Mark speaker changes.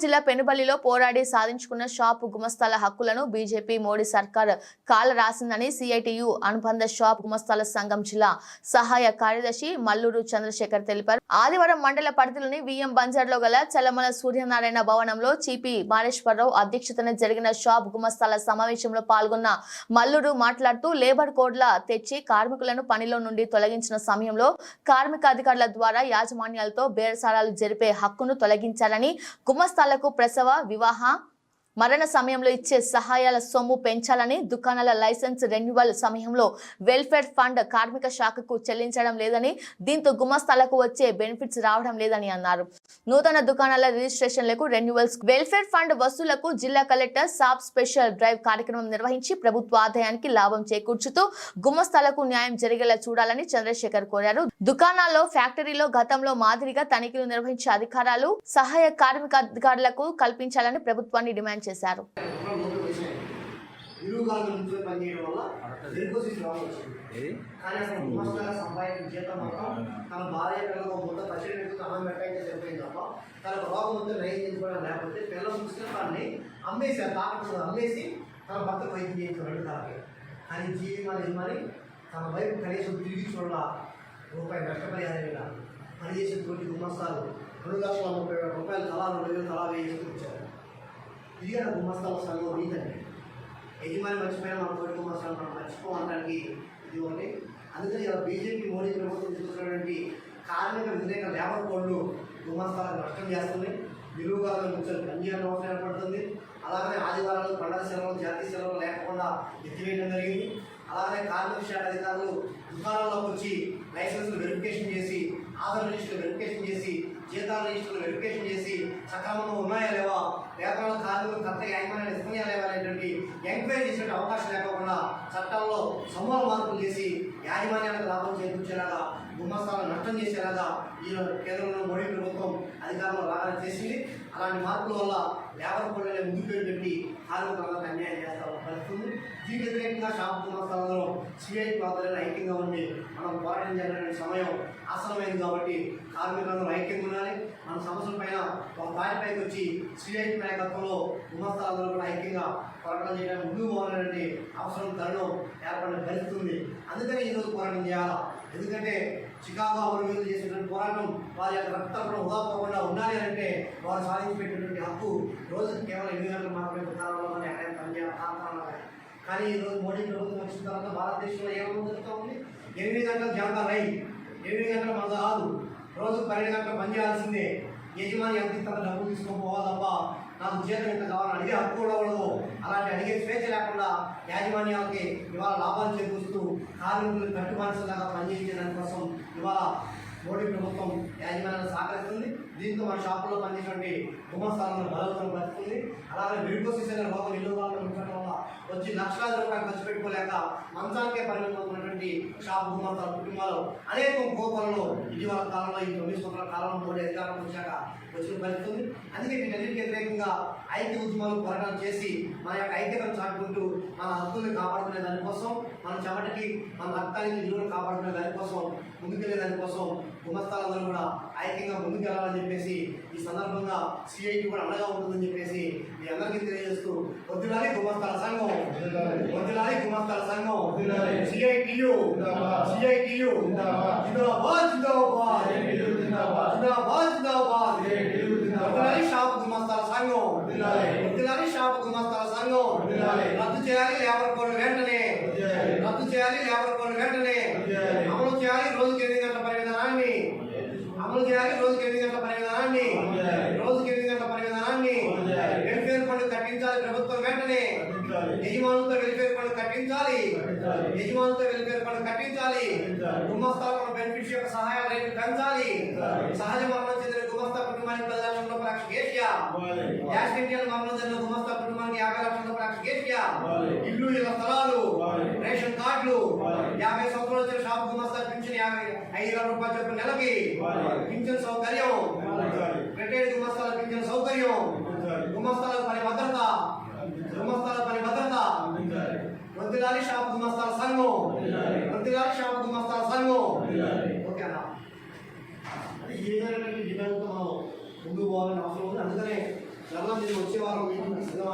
Speaker 1: జిల్లా పెనుబల్లిలో పోరాడి సాధించుకున్న షాప్ గుమస్తాల హక్కులను బీజేపీ మోడీ సర్కార్ కాల రాసిందని సిఐటియు అనుబంధ షాప్ గుమస్తాల సంఘం జిల్లా సహాయ కార్యదర్శి మల్లూరు చంద్రశేఖర్ తెలిపారు. ఆదివారం మండల పరిధిలోని విఎం బంజార్లో గల చలమల సూర్యనారాయణ భవనంలో చిపి మారేశ్వరరావు అధ్యక్షతన జరిగిన షాప్ గుమస్తాల సమావేశంలో పాల్గొన్న మల్లూరు మాట్లాడుతూ లేబర్ కోడ్ల తెచ్చి కార్మికులను పనిలో నుండి తొలగించిన సమయంలో కార్మిక అధికారుల ద్వారా యాజమాన్యాలతో బేరసారాలు జరిపే హక్కును తొలగించాలని, గుమస్తాలకు ప్రసవ, వివాహ, మరణ సమయంలో ఇచ్చే సహాయాల సొమ్ము పెంచాలని, దుకాణాల లైసెన్స్ రెన్యువల్ సమయంలో వెల్ఫేర్ ఫండ్ కార్మిక శాఖకు చెల్లించడం లేదని, దీంతో గుమస్తాలకు వచ్చే బెనిఫిట్స్ రావడం లేదని అన్నారు. నూతన దుకాణాల రిజిస్ట్రేషన్లకు, రెన్యువల్స్, వెల్ఫేర్ ఫండ్ వసూలకు జిల్లా కలెక్టర్ సాబ్ స్పెషల్ డ్రైవ్ కార్యక్రమం నిర్వహించి ప్రభుత్వ ఆదాయానికి లాభం చేకూర్చుతూ గుమస్తాలకు న్యాయం జరిగేలా చూడాలని చంద్రశేఖర్ కోరారు. దుకాణాల్లో, ఫ్యాక్టరీలో గతంలో మాదిరిగా తనిఖీలు నిర్వహించే అధికారాలు సహాయ కార్మిక అధికారులకు కల్పించాలని ప్రభుత్వాన్ని డిమాండ్ చేశారు.
Speaker 2: అమ్మేసి తన భర్త వైద్యం చేయించాడు కానీ జీవిమాని తన వైపు కనీసం తిరిగి చూడాల రూపాయి నష్టపరిహారం పనిచేసేటువంటి గుమస్తాలు 2,30,000 తలా 2,000 తలా వేయించుకొచ్చారు. ఇది గుమస్తాల సంఘం నీదండి. యజమాని మర్చిపోయినా మన తోటి గుమస్తాలు మనం మర్చిపోవడానికి ఇది ఒకటి. అందుకని ఇలా బీజేపీ మోడీ ప్రభుత్వం చూస్తున్నటువంటి కార్మిక వ్యతిరేక లేబర్ కోడ్లు గుమస్తాలకు నష్టం చేస్తున్నాయి. నిలువుగాలను కూర్చొని పనిచేయాలని అవసరం ఏర్పడుతుంది. అలాగనే ఆదివారాలు, పండుగ సెలవులు, జాతీయ సెలవులు లేకుండా ఎత్తివేయడం జరిగింది. అలాగే కార్మిక శాఖ అధికారులు దుకాణాల్లోకి వచ్చి లైసెన్సులు వెరిఫికేషన్ చేసి, ఆధార్ రిజిస్టర్లు వెరిఫికేషన్ చేసి, జీతాల రిజిస్టర్లు వెరిఫికేషన్ చేసి సక్రమంగా ఉన్నాయా లేవా, వ్యాపారాల కార్మికులు కరెక్ట్గా యాజమాన్యాలు ఇస్తున్నాయా లేవా అనేటువంటి ఎంక్వైరీ చేసే అవకాశం లేకుండా చట్టాల్లో సమూల మార్పులు చేసి యాజమాన్యాలకు లాభం చేకూర్చేలాగా, గుమస్తాలను నష్టం చేసేలాగా ఈ కేంద్రంలో మోడీ ప్రభుత్వం అధికారంలో రాగానే చేసింది. అలాంటి మార్పుల వల్ల లేబర్ కోడ్లనే ముందుకు పెట్టి కార్మికులకు అన్యాయం చేస్తా పడుతుంది. దీనికి వ్యతిరేకంగా షాప్ గుమస్తాలలో సిఐ పాత్రలను ఐక్యంగా ఉండి మనం పోరాటం చేయాలనే సమయం ఆసనమైంది. కాబట్టి కార్మికులందరూ ఐక్యంగా ఉండాలి. మన సమస్యల పైన ఒక దాటిపైకి వచ్చి సిఐ నాయకత్వంలో గుమస్తాలందరూ కూడా ఐక్యంగా పోరాటం చేయడానికి ముందుకు పోవాలనే అవసరం తరుణం ఏర్పడిన పరిస్థితుంది. అందుకని ఈరోజు పోరాటం చేయాలా. ఎందుకంటే చికాగో అమరవీరులు చేసినటువంటి పోరాటం వారి యొక్క రక్తం వృధా పోకుండా ఉండాలి అంటే వారు సాధించి పెట్టినటువంటి హక్కు రోజుకి కేవలం 8 గంటలు మాత్రమే ప్రధానంలోనే ఎక్కడైనా పనిచేయాలి. కానీ ఈరోజు మోడీ ప్రభుత్వం వచ్చిన తర్వాత భారతదేశంలో ఏమేమి జరుగుతూ ఉంది? 8 గంటలు జనతా రైలు, 8 గంటలు మన కాదు, రోజు 12 గంటలు పని చేయాల్సిందే. యజమాని ఎంత ఇస్తారో డబ్బులు తీసుకొని పోవాలి తప్ప నాకు జీతం ఎంత కావాలని అడిగే హక్కు కూడా ఉండదు. అలాంటి అడిగే స్వేచ్ఛ లేకుండా యాజమాన్యాలకి ఇవాళ లాభాలు చేకూరుస్తూ కార్మికులు కట్టుబానిసలాగా పనిచేసే దానికోసం ఇవాళ మోడీ ప్రభుత్వం యాజమాన్యాన్ని సహకరిస్తుంది. దీంతో మన షాపుల్లో పనిచేసేటువంటి గుమస్తాలను బలవంతం పడుతుంది. అలాగే విరిపోసిన రోగం నిలువగా ఉంచడం వల్ల వచ్చి లక్షలాది రూపాయలు ఖర్చు పెట్టుకోలేక మంచానికే పరిమితమైనటువంటి షాపు గుమస్తాల కుటుంబాలు అనేక కోపాలలో ఇటీవల కాలంలో ఈ 9 సంవత్సరాల కాలంలో మోడీ అధికారం వచ్చాక వచ్చిన పరిస్థితుంది. అందుకే వీటన్నిటికీ వ్యతిరేకంగా ఐక్య ఉద్యమాలు పోరాటాలు చేసి మన యొక్క ఐక్యతను చాటుకుంటూ మన హక్కుల్ని కాపాడుకునే దానికోసం, మన చెమటకి, మన రక్తానికి విలువను కాపాడుకునే దానికోసం, ముందుకెళ్లే దానికోసం గుమస్తాలందరూ కూడా ఐక్యంగా ముందుకెళ్లాలని చెప్పేసి ఈ సందర్భంగా సిఐటి కూడా అండగా ఉంటుందని చెప్పేసి మీ అందరికీ తెలియజేస్తూ వద్దులాలి గుమస్తాల సంఘం, వద్దులాలి గుమస్తాల సంఘం, సిఐటియు సిఐటియు జిందాబాద్ జిందాబాద్ జిందాబాద్ జిందాబాద్. వద్దులాలి షాప్ గుమస్తాల సంఘం, వద్దులాలి షాప్ గుమస్తాల సంఘం. రద్దు చేయాలి లేబర్ కోడ్ వెంటనే, రద్దు చేయాలి లేబర్ కోడ్ వెంటనే. అమలు చేయాలి రోజుకి 8 గంటల పని విధానాన్ని, అమలు చేయాలి రోజుకి 8 గంటల పని విధానాన్ని, రోజుకి 8 గంటల పని విధానాన్ని. వెల్ఫేర్ ఫండ్ కట్టించాలి ప్రభుత్వం వెంటనే. యజమానులతో వెల్ఫేర్ ఫండ్ కట్టించాలి, యజమానులతో వెల్ఫేర్ ఫండ్ కట్టించాలి. గుమస్తాలకు బెనిఫిట్స్ యొక్క సహాయాల రేటు పెంచాలి. సహజ మరణం చెందిన గుమస్తా కుటుంబానికి 10 లక్షల రూపాయల కేసీఆ, యాక్సిడెంటల్ మరణం చెందిన గుమస్తా కుటుంబానికి 50 లక్షల రూపాయల కేసీఆ. ఇల్లు, ఇళ్ల స్థలాలు, రేషన్ కార్డులు, 50 సంవత్సరాలు వచ్చిన షాప్ గుమస్తా పింఛన్ 5,000 రూపాయలు చొప్పున నెలకి పింఛన్ సౌకర్యం, రిటైర్డ్ గుమస్తాల పింఛన్ సౌకర్యం, గుమస్తాల పని భద్రత, గుమస్తాల పని భద్రత. వద్దులాలి షాప్ గుమస్తాల సంఘం, వద్దులాలి షాప్ గుమస్తాల సంఘం. ఓకేనా? ఏదైనా డిమాండ్తో మనం ముందుకు పోవాలని అవసరం ఉంది. అందుకనే మరలా నేను వచ్చే వారం మీటింగ్ సిద్ధం